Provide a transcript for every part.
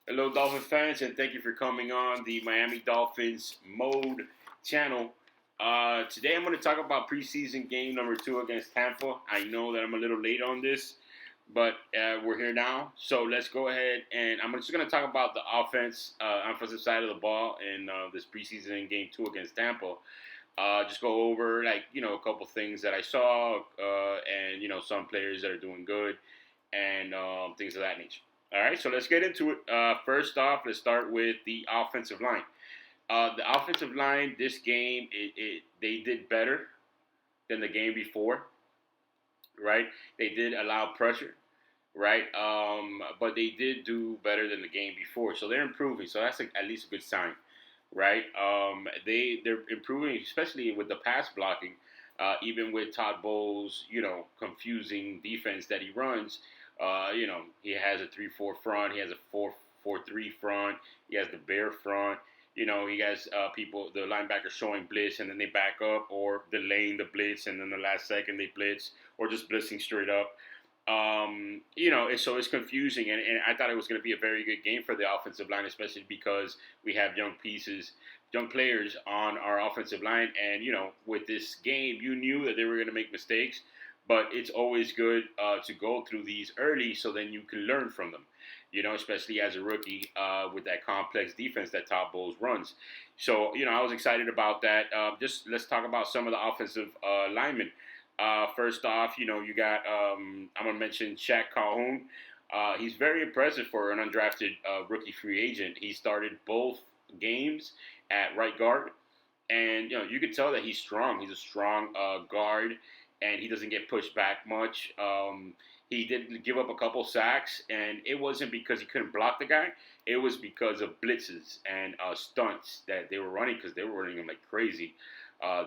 Hello, Dolphin fans, and thank you for coming on the Miami Dolphins Mode channel. Today, I'm going to talk about preseason game number 2 against Tampa. I know that I'm a little late on this, but we're here now. So let's go ahead, and I'm just going to talk about the offensive side of the ball in this preseason game 2 against Tampa. Just go over a couple things that I saw, and some players that are doing good, and things of that nature. All right, so let's get into it. First off, let's start with the offensive line. The offensive line this game, they did better than the game before, right? They did allow pressure, right? But they did do better than the game before, so they're improving. So that's at least a good sign, right? They're improving, especially with the pass blocking. Even with Todd Bowles, confusing defense that he runs, he has a 3-4 front, he has a 4-4-3 front, he has the bear front. He has the linebackers showing blitz and then they back up, or delaying the blitz and then the last second they blitz, or just blitzing straight up. So it's confusing, and I thought it was going to be a very good game for the offensive line, especially because we have young players on our offensive line, and with this game, you knew that they were going to make mistakes, but it's always good to go through these early, so then you can learn from them. Especially as a rookie with that complex defense that Todd Bowles runs. So I was excited about that. Just let's talk about some of the offensive linemen. First off, you got I'm gonna mention Shaq Calhoun. He's very impressive for an undrafted rookie free agent. He started both games at right guard, and you could tell that he's strong. He's a strong guard, and he doesn't get pushed back much. He did give up a couple sacks, and it wasn't because he couldn't block the guy. It was because of blitzes and stunts that they were running, because they were running him like crazy.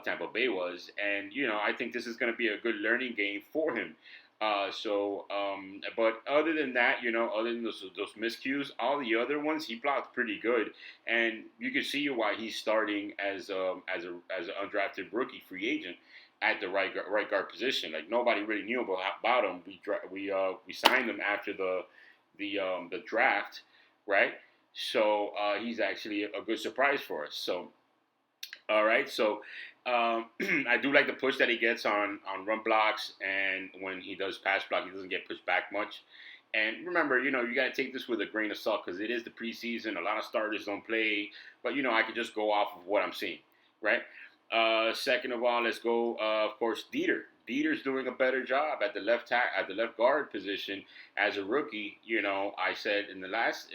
Tampa Bay was, and I think this is going to be a good learning game for him. But other than that, other than those miscues, all the other ones he blocked pretty good, and you can see why he's starting as an undrafted rookie free agent at the right guard position. Like, nobody really knew about him. We signed him after the draft, right? So he's actually a good surprise for us. So. All right, so I do like the push that he gets on run blocks, and when he does pass block, he doesn't get pushed back much. And remember, you got to take this with a grain of salt, because it is the preseason. A lot of starters don't play, but I could just go off of what I'm seeing, right? Second of all, let's go. Of course, Dieter. Dieter's doing a better job at the left guard position as a rookie. I said in the last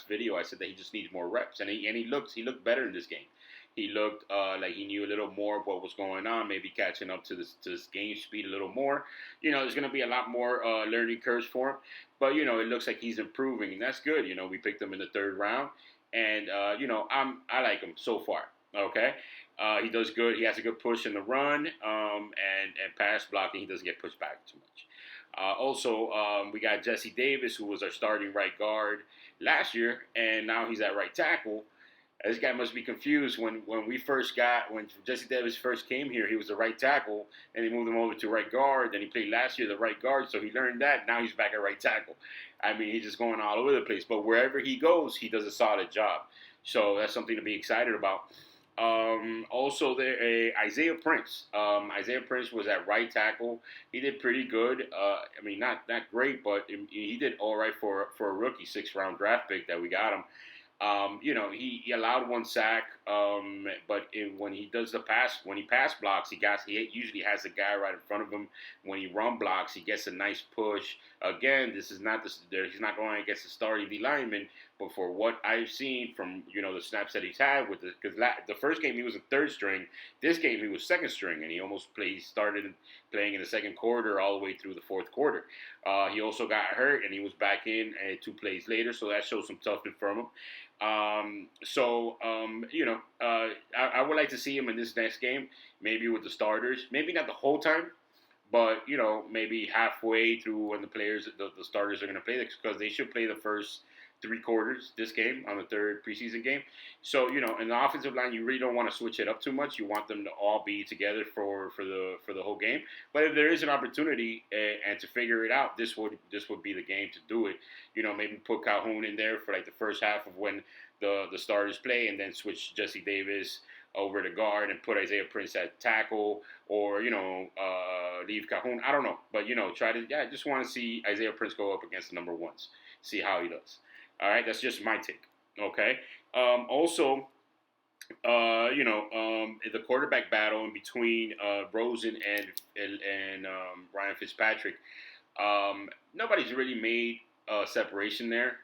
video, I said that he just needs more reps, and he looked better in this game. He looked like he knew a little more of what was going on, maybe catching up to this game speed a little more. There's going to be a lot more learning curves for him, but it looks like he's improving, and that's good. We picked him in the 3rd round, and I like him so far. Okay, he does good. He has a good push in the run, and pass blocking. He doesn't get pushed back too much. Also, we got Jesse Davis, who was our starting right guard last year, and now he's at right tackle. This guy must be confused. When Jesse Davis first came here, he was the right tackle, and they moved him over to right guard. Then he played last year the right guard, so he learned that. Now he's back at right tackle. I mean, he's just going all over the place. But wherever he goes, he does a solid job. So that's something to be excited about. Also, Isaiah Prince. Isaiah Prince was at right tackle. He did pretty good. Not great, but he did all right for a rookie 6th round draft pick that we got him. He allowed 1 sack, but when he pass blocks, he usually has a guy right in front of him. When he run blocks, he gets a nice push. Again, he's not going against the starting D lineman, but for what I've seen from the snaps that he's had because the first game he was a 3rd string, this game he was 2nd string, and he started playing in the 2nd quarter all the way through the 4th quarter. He also got hurt, and he was back in 2 plays later, so that shows some toughness from him. I would like to see him in this next game, maybe with the starters, maybe not the whole time, but maybe halfway through when the starters are going to play, because they should play the first three quarters this game on the third preseason game. So in the offensive line, you really don't want to switch it up too much. You want them to all be together for the whole game. But if there is an opportunity and to figure it out, this would be the game to do it. Maybe put Calhoun in there for like the first half of when the starters play, and then switch Jesse Davis over to guard and put Isaiah Prince at tackle, or leave Calhoun. I don't know, but try to. Yeah, I just want to see Isaiah Prince go up against the number ones, see how he does. All right, that's just my take. Okay. Also, the quarterback battle in between Rosen and Ryan Fitzpatrick. Nobody's really made a separation there.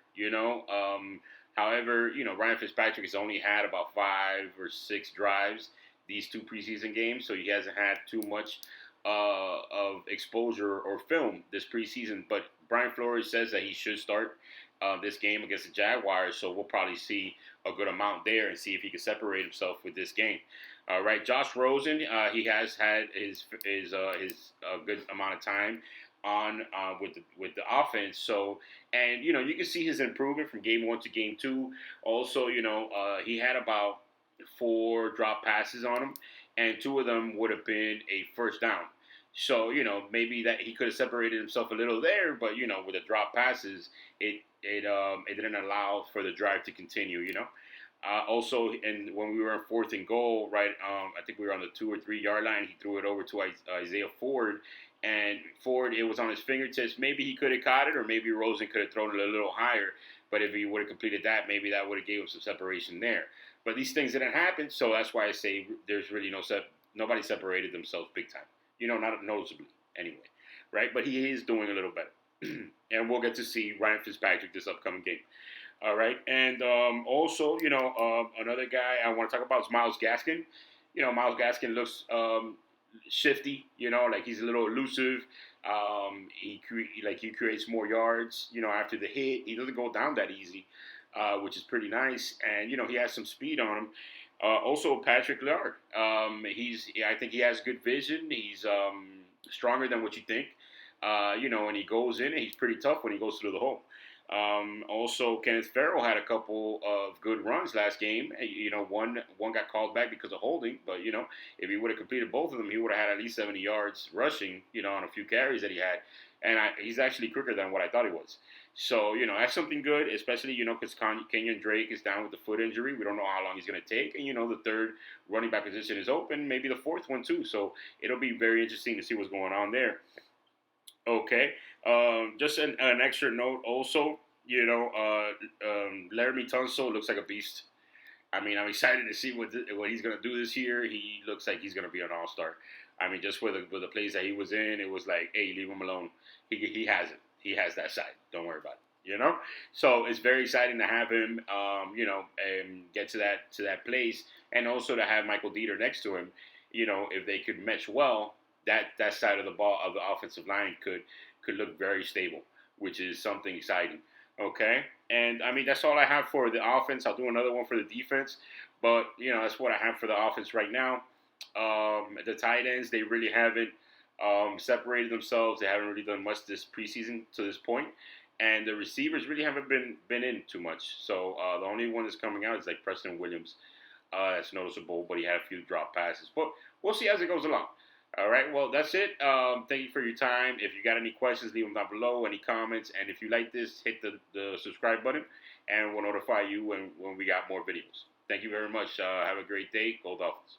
However, Ryan Fitzpatrick has only had about 5 or 6 drives these 2 preseason games, so he hasn't had too much of exposure or film this preseason. But Brian Flores says that he should start this game against the Jaguars, so we'll probably see a good amount there and see if he can separate himself with this game. All right, Josh Rosen, he has had his good amount of time on with the offense. So, and you can see his improvement from game 1 to game 2. Also, he had about 4 drop passes on him, and 2 of them would have been a first down. So maybe that he could have separated himself a little there, but with the drop passes, it didn't allow for the drive to continue. Also, and when we were in 4th and goal, right, I think we were on the 2 or 3 yard line. He threw it over to Isaiah Ford, and Ford, it was on his fingertips. Maybe he could have caught it, or maybe Rosen could have thrown it a little higher. But if he would have completed that, maybe that would have gave him some separation there. But these things didn't happen, so that's why I say there's really nobody separated themselves big time. Not noticeably anyway, right? But he is doing a little better, and we'll get to see Ryan Fitzpatrick this upcoming game. All right, and also, another guy I want to talk about is Myles Gaskin. Myles Gaskin looks shifty. Like he's a little elusive. He creates more yards. After the hit, he doesn't go down that easy, which is pretty nice. And he has some speed on him. Also, Patrick Laird. I think he has good vision. He's stronger than what you think. And he goes in, and he's pretty tough when he goes through the hole. Also, Kenneth Farrell had a couple of good runs last game. One got called back because of holding, but if he would have completed both of them, he would have had at least 70 yards rushing. On a few carries that he had, and he's actually quicker than what I thought he was. So that's something good, especially because Kenyon Drake is down with the foot injury. We don't know how long he's going to take, and the third running back position is open, maybe the fourth one too. So it'll be very interesting to see what's going on there. Okay. Just an extra note also, Laramie Tunsil looks like a beast. I'm excited to see what he's going to do this year. He looks like he's going to be an all-star. Just with the plays that he was in, it was like, hey, leave him alone. He has it. He has that side. Don't worry about it. So it's very exciting to have him, and get to that place, and also to have Michael Dieter next to him. If they could mesh well, that side of the ball of the offensive line could look very stable, which is something exciting. Okay, and that's all I have for the offense. I'll do another one for the defense, but that's what I have for the offense right now. The tight ends, they really haven't separated themselves. They haven't really done much this preseason to this point, and the receivers really haven't been in too much. So the only one that's coming out is like Preston Williams. That's noticeable, but he had a few drop passes. But we'll see as it goes along. All right, well, that's it. Thank you for your time. If you got any questions, leave them down below, any comments. And if you like this, hit the subscribe button, and we'll notify you when we got more videos. Thank you very much. Have a great day. Go Dolphins.